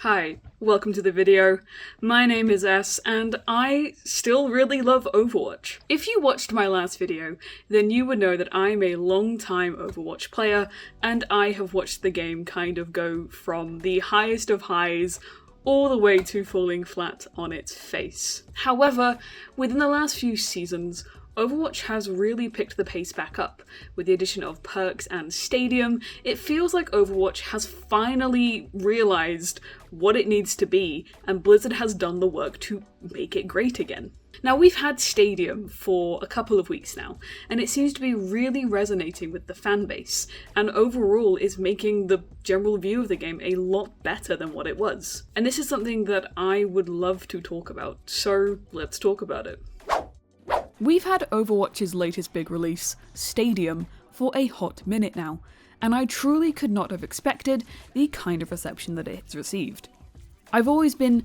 Hi, welcome to the video. My name is S, and I still really love Overwatch. If you watched my last video, then you would know that I'm a long-time Overwatch player, and I have watched the game kind of go from the highest of highs all the way to falling flat on its face. However, within the last few seasons, Overwatch has really picked the pace back up. With the addition of perks and Stadium, it feels like Overwatch has finally realised what it needs to be, and Blizzard has done the work to make it great again. Now, we've had Stadium for a couple of weeks now, and it seems to be really resonating with the fan base, and overall is making the general view of the game a lot better than what it was. And this is something that I would love to talk about, so let's talk about it. We've had Overwatch's latest big release, Stadium, for a hot minute now, and I truly could not have expected the kind of reception that it has received. I've always been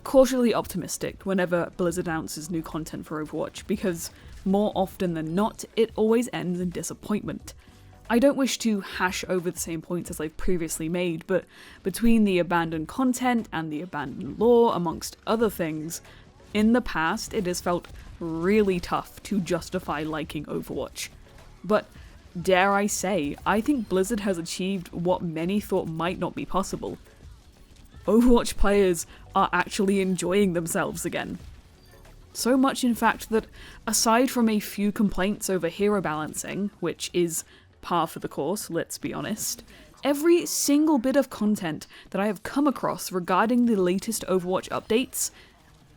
cautiously optimistic whenever Blizzard announces new content for Overwatch, because more often than not, it always ends in disappointment. I don't wish to hash over the same points as I've previously made, but between the abandoned content and the abandoned lore, amongst other things, in the past it has felt really tough to justify liking Overwatch. But dare I say, I think Blizzard has achieved what many thought might not be possible. Overwatch players are actually enjoying themselves again. So much in fact that, aside from a few complaints over hero balancing, which is par for the course, let's be honest, every single bit of content that I have come across regarding the latest Overwatch updates,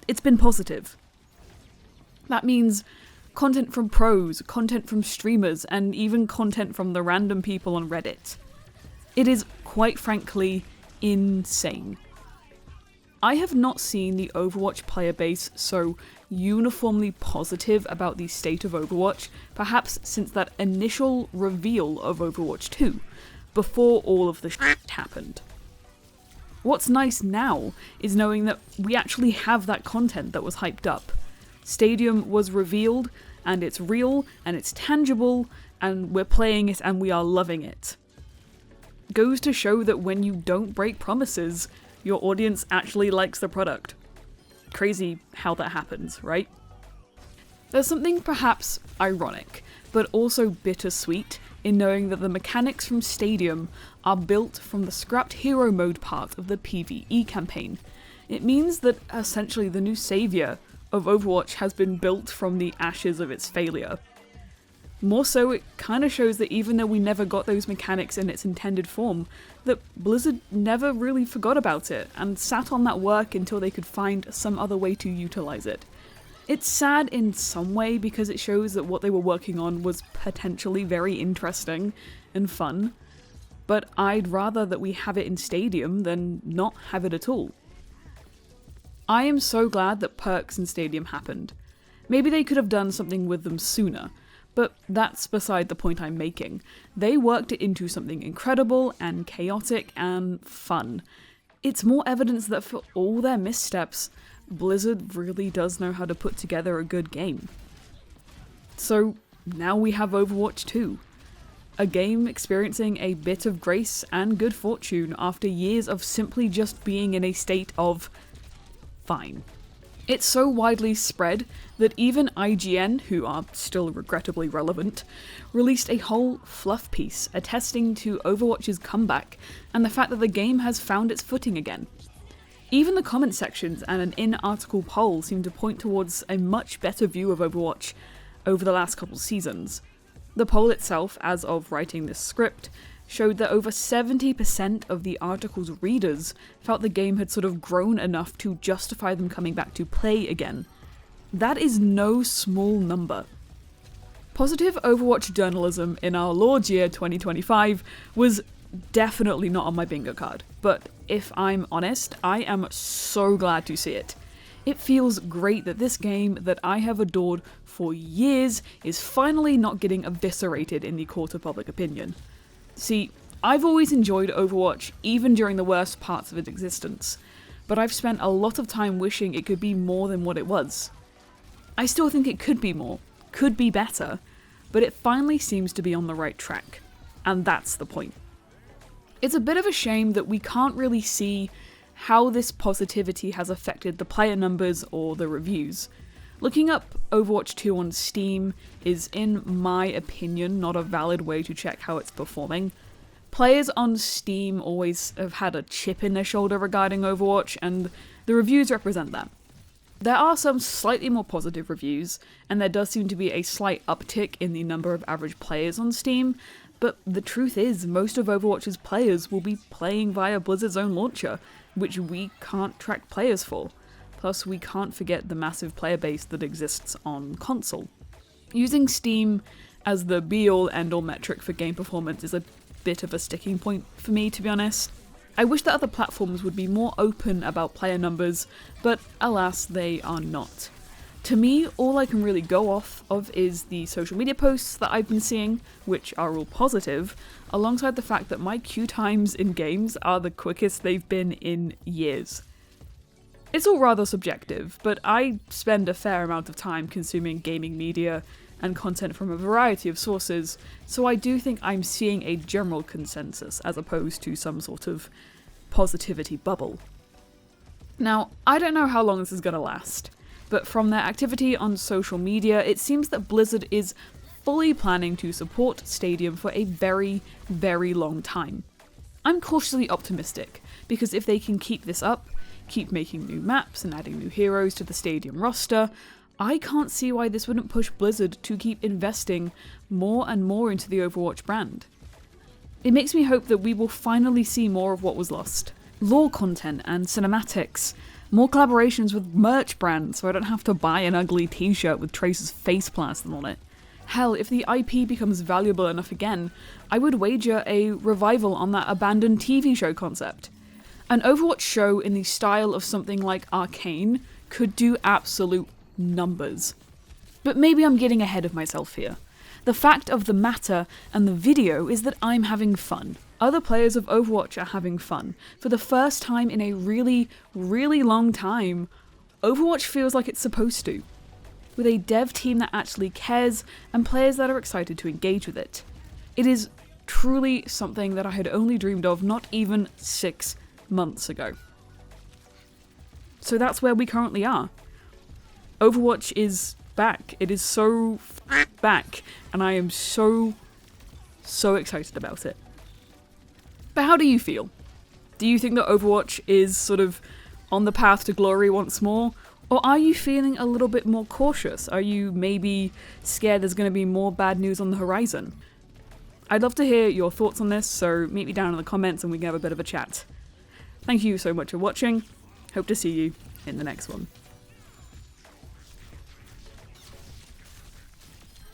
it's been positive. That means content from pros, content from streamers, and even content from the random people on Reddit. It is, quite frankly, insane. I have not seen the Overwatch player base so uniformly positive about the state of Overwatch, perhaps since that initial reveal of Overwatch 2, before all of the shit happened. What's nice now is knowing that we actually have that content that was hyped up. Stadium was revealed, and it's real, and it's tangible, and we're playing it and we are loving it. Goes to show that when you don't break promises, your audience actually likes the product. Crazy how that happens, right? There's something perhaps ironic, but also bittersweet in knowing that the mechanics from Stadium are built from the scrapped hero mode part of the PvE campaign. It means that essentially the new saviour of Overwatch has been built from the ashes of its failure. More so, it kind of shows that even though we never got those mechanics in its intended form, that Blizzard never really forgot about it, and sat on that work until they could find some other way to utilise it. It's sad in some way because it shows that what they were working on was potentially very interesting and fun, but I'd rather that we have it in Stadium than not have it at all. I am so glad that perks in Stadium happened. Maybe they could have done something with them sooner, but that's beside the point I'm making. They worked it into something incredible and chaotic and fun. It's more evidence that for all their missteps, Blizzard really does know how to put together a good game. So now we have Overwatch 2. A game experiencing a bit of grace and good fortune after years of simply just being in a state of fine. It's so widely spread that even IGN, who are still regrettably relevant, released a whole fluff piece attesting to Overwatch's comeback and the fact that the game has found its footing again. Even the comment sections and an in-article poll seem to point towards a much better view of Overwatch over the last couple seasons. The poll itself, as of writing this script, showed that over 70% of the article's readers felt the game had sort of grown enough to justify them coming back to play again. That is no small number. Positive Overwatch journalism in our Lord's Year 2025 was definitely not on my bingo card, but if I'm honest, I am so glad to see it. It feels great that this game that I have adored for years is finally not getting eviscerated in the court of public opinion. See, I've always enjoyed Overwatch, even during the worst parts of its existence, but I've spent a lot of time wishing it could be more than what it was. I still think it could be more, could be better, but it finally seems to be on the right track, and that's the point. It's a bit of a shame that we can't really see how this positivity has affected the player numbers or the reviews. Looking up Overwatch 2 on Steam is, in my opinion, not a valid way to check how it's performing. Players on Steam always have had a chip in their shoulder regarding Overwatch, and the reviews represent that. There are some slightly more positive reviews, and there does seem to be a slight uptick in the number of average players on Steam, but the truth is, most of Overwatch's players will be playing via Blizzard's own launcher, which we can't track players for. Plus, we can't forget the massive player base that exists on console. Using Steam as the be-all end-all metric for game performance is a bit of a sticking point for me, to be honest. I wish that other platforms would be more open about player numbers, but alas, they are not. To me, all I can really go off of is the social media posts that I've been seeing, which are all positive, alongside the fact that my queue times in games are the quickest they've been in years. It's all rather subjective, but I spend a fair amount of time consuming gaming media and content from a variety of sources, so I do think I'm seeing a general consensus as opposed to some sort of positivity bubble. Now, I don't know how long this is going to last, but from their activity on social media, it seems that Blizzard is fully planning to support Stadium for a very, very long time. I'm cautiously optimistic, because if they can keep this up, keep making new maps and adding new heroes to the Stadium roster, I can't see why this wouldn't push Blizzard to keep investing more and more into the Overwatch brand. It makes me hope that we will finally see more of what was lost. Lore content and cinematics, more collaborations with merch brands so I don't have to buy an ugly t-shirt with Tracer's face plastered on it. Hell, if the IP becomes valuable enough again, I would wager a revival on that abandoned TV show concept. An Overwatch show in the style of something like Arcane could do absolute numbers. But maybe I'm getting ahead of myself here. The fact of the matter and the video is that I'm having fun. Other players of Overwatch are having fun. For the first time in a really, really long time, Overwatch feels like it's supposed to. With a dev team that actually cares and players that are excited to engage with it. It is truly something that I had only dreamed of not even 6 months ago. So that's where we currently are. Overwatch is back. It is so back, and I am so excited about it. But how do you feel? Do you think that Overwatch is sort of on the path to glory once more? Or are you feeling a little bit more cautious? Are you maybe scared there's going to be more bad news on the horizon? I'd love to hear your thoughts on this, so meet me down in the comments and we can have a bit of a chat. Thank you so much for watching. Hope to see you in the next one.